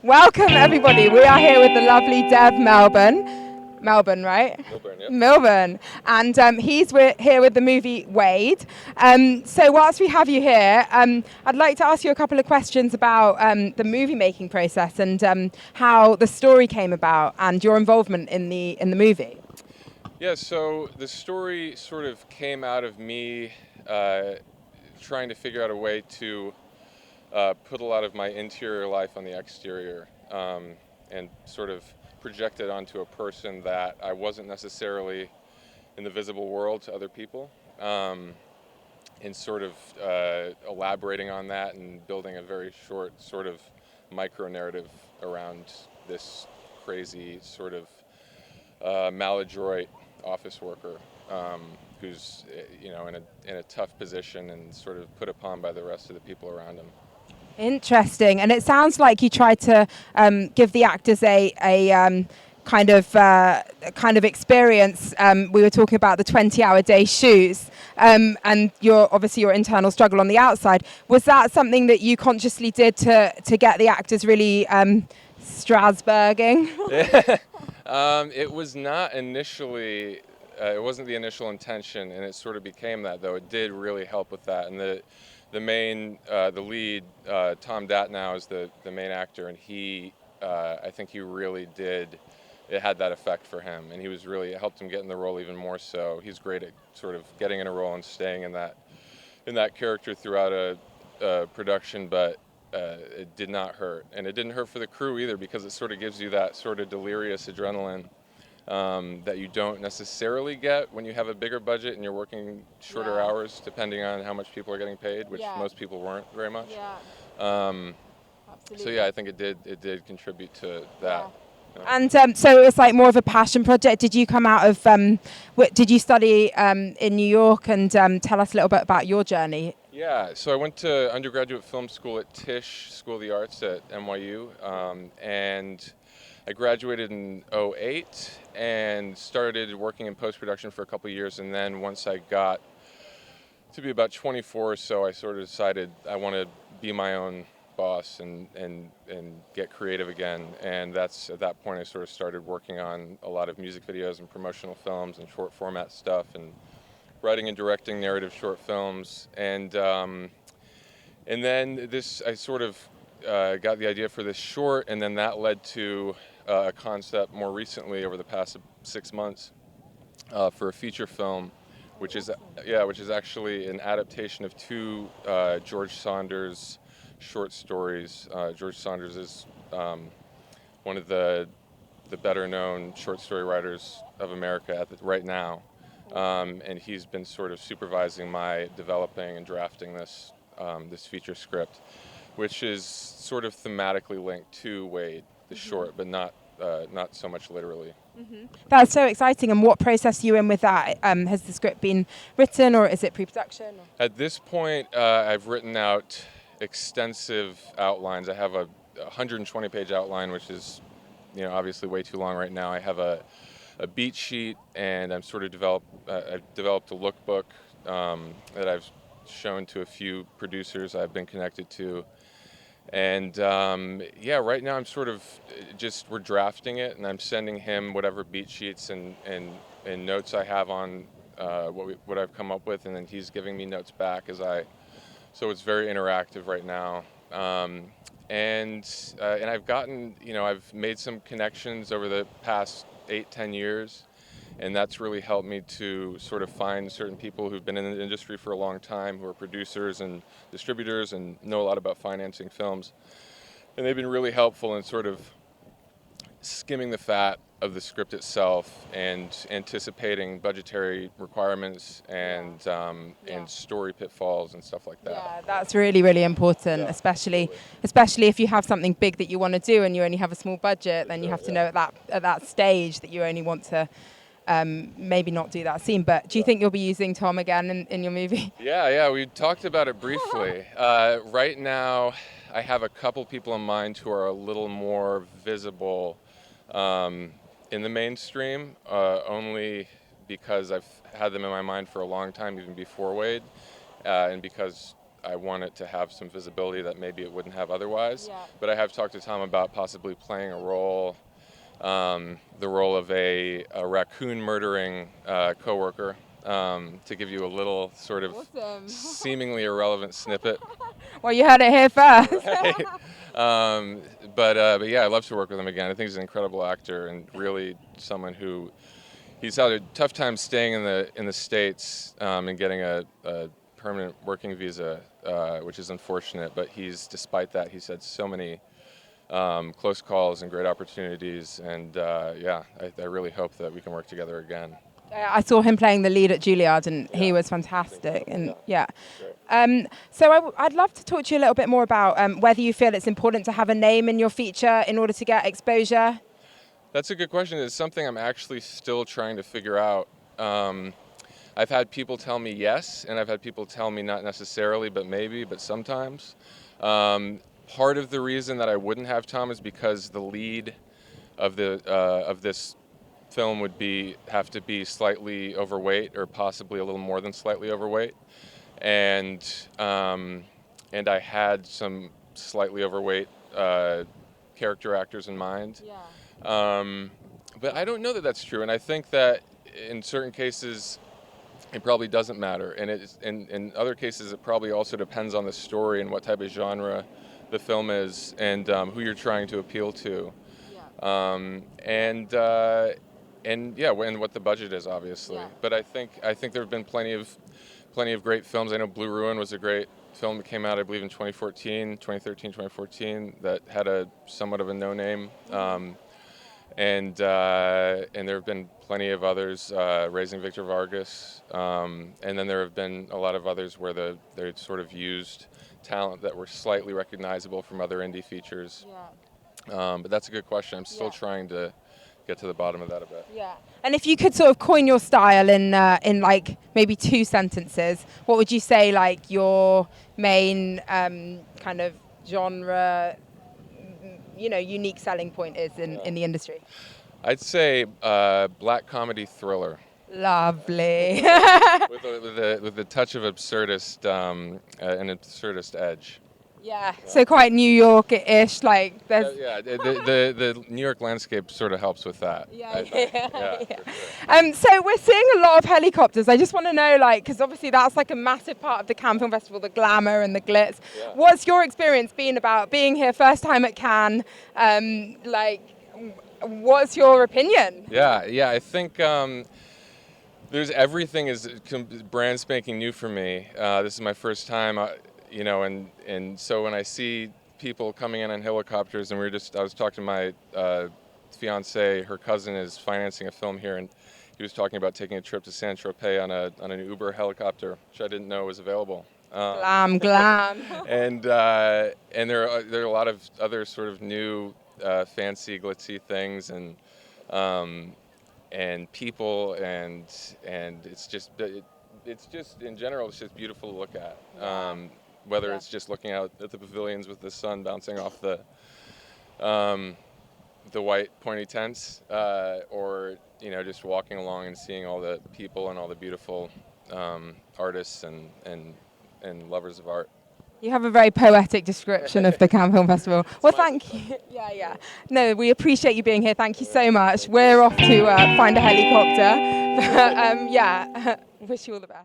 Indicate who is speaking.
Speaker 1: Welcome, everybody. We are here with the lovely Dev Melbourne. Melbourne, right?
Speaker 2: Milburn, yep.
Speaker 1: Melbourne. And he's here with the movie Wade. So whilst we have you here, I'd like to ask you a couple of questions about the movie making process and how the story came about and your involvement in the movie.
Speaker 2: Yeah, so the story sort of came out of me trying to figure out a way to put a lot of my interior life on the exterior and sort of project it onto a person that I wasn't necessarily in the visible world to other people. And sort of elaborating on that and building a very short sort of micro narrative around this crazy sort of maladroit office worker who's in a tough position and sort of put upon by the rest of the people around him.
Speaker 1: Interesting. And it sounds like you tried to give the actors a kind of experience. We were talking about the 20-hour day shoots, and your internal struggle on the outside. Was that something that you consciously did to get the actors really Strasberging?
Speaker 2: It was not initially. It wasn't the initial intention, and it sort of became that. Though it did really help with that, and the lead, Tom Datnow, is the main actor, and I think he really did. It had that effect for him, and it helped him get in the role even more so. He's great at sort of getting in a role and staying in that character throughout a production, but it did not hurt, and it didn't hurt for the crew either, because it sort of gives you that sort of delirious adrenaline that you don't necessarily get when you have a bigger budget and you're working shorter hours, depending on how much people are getting paid, which most people weren't very much. So yeah, I think it did contribute to that.
Speaker 1: And so it was like more of a passion project. Did you come out of, did you study in New York, and tell us a little bit about your journey?
Speaker 2: Yeah, so I went to undergraduate film school at Tisch School of the Arts at NYU, and I graduated in '08 and started working in post-production for a couple of years, and then once I got to be about 24 or so, I sort of decided I want to be my own boss and get creative again, and that's at that point I sort of started working on a lot of music videos and promotional films and short format stuff and writing and directing narrative short films, and then I sort of got the idea for this short, and then that led to a concept more recently over the past 6 months for a feature film, which is actually an adaptation of two George Saunders short stories. George Saunders is one of the better known short story writers of America right now, and he's been sort of supervising my developing and drafting this feature script, which is sort of thematically linked to Wade, the short, but not so much literally.
Speaker 1: That's so exciting. And what process are you in with that? Has the script been written, or is it pre-production?
Speaker 2: At this point, I've written out extensive outlines. I have a 120-page outline, which is, obviously way too long right now. I have a beat sheet, and I've sort of developed a lookbook that I've shown to a few producers I've been connected to. And right now I'm sort of we're drafting it, and I'm sending him whatever beat sheets and notes I have on what I've come up with, and then he's giving me notes back so it's very interactive right now. And I've gotten, I've made some connections over the past 8-10 years, and that's really helped me to sort of find certain people who've been in the industry for a long time, who are producers and distributors and know a lot about financing films. And they've been really helpful in sort of skimming the fat of the script itself and anticipating budgetary requirements and story pitfalls and stuff like that.
Speaker 1: Yeah, that's really, really important, especially if you have something big that you want to do and you only have a small budget, then you have to know at that stage that you only want to maybe not do that scene. But do you think you'll be using Tom again in your movie?
Speaker 2: Yeah, we talked about it briefly. Right now, I have a couple people in mind who are a little more visible in the mainstream, only because I've had them in my mind for a long time, even before Wade, and because I want it to have some visibility that maybe it wouldn't have otherwise.
Speaker 1: Yeah.
Speaker 2: But I have talked to Tom about possibly playing a role, the role of a raccoon murdering coworker, to give you a little sort of
Speaker 1: Awesome.
Speaker 2: seemingly irrelevant snippet.
Speaker 1: Well, you heard it here first.
Speaker 2: Right. But yeah, I'd love to work with him again. I think he's an incredible actor and really someone who he's had a tough time staying in the States and getting a permanent working visa, which is unfortunate. But despite that, he's had so many close calls and great opportunities. And yeah, I really hope that we can work together again.
Speaker 1: I saw him playing the lead at Juilliard, and he was fantastic. And yeah. So I'd love to talk to you a little bit more about whether you feel it's important to have a name in your feature in order to get exposure.
Speaker 2: That's a good question. It's something I'm actually still trying to figure out. I've had people tell me yes, and I've had people tell me not necessarily, but maybe, but sometimes. Part of the reason that I wouldn't have Tom is because the lead of this film would have to be slightly overweight, or possibly a little more than slightly overweight, and I had some slightly overweight character actors in mind.
Speaker 1: Yeah.
Speaker 2: But I don't know that that's true, and I think that in certain cases it probably doesn't matter, and in other cases it probably also depends on the story and what type of genre the film is, and who you're trying to appeal to. Yeah. And yeah, and what the budget is, obviously. Yeah. But I think there have been plenty of great films. I know Blue Ruin was a great film that came out, I believe, in 2014, that had somewhat of a no-name. And there have been plenty of others, Raising Victor Vargas, and then there have been a lot of others where they sort of used talent that were slightly recognizable from other indie features. Yeah. But that's a good question. I'm still trying to get to the bottom of that a bit.
Speaker 1: Yeah. And if you could sort of coin your style in like maybe 2 sentences, what would you say like your main kind of genre, unique selling point is in the industry?
Speaker 2: I'd say black comedy thriller.
Speaker 1: Lovely.
Speaker 2: with a touch of an absurdist edge.
Speaker 1: Yeah. So quite New York-ish, like there's.
Speaker 2: Yeah. The New York landscape sort of helps with that.
Speaker 1: Yeah.
Speaker 2: For sure.
Speaker 1: So we're seeing a lot of helicopters. I just want to know, like, because obviously that's like a massive part of the Cannes Film Festival, the glamour and the glitz. Yeah. What's your experience been about being here first time at Cannes? What's your opinion?
Speaker 2: Yeah. I think everything is brand spanking new for me. This is my first time. And so when I see people coming in on helicopters, and I was talking to my fiance, her cousin is financing a film here, and he was talking about taking a trip to Saint Tropez on an Uber helicopter, which I didn't know was available.
Speaker 1: Glam.
Speaker 2: And there are a lot of other sort of new fancy glitzy things, and people, and it's just in general it's just beautiful to look at. Whether it's just looking out at the pavilions with the sun bouncing off the white pointy tents, or just walking along and seeing all the people and all the beautiful artists and lovers of art.
Speaker 1: You have a very poetic description of the Cannes Film Festival. Well, thank you. Yeah. No, we appreciate you being here. Thank you so much. We're off to find a helicopter. Wish you all the best.